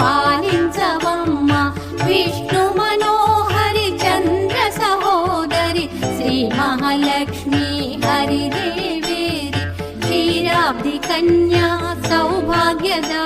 పాలించవమ్మ విష్ణు మనోహరి చంద్ర సహోదరి శ్రీ మహాలక్ష్మి హరిదేవేరి క్షీరాబ్ది కన్యా సౌభాగ్యదా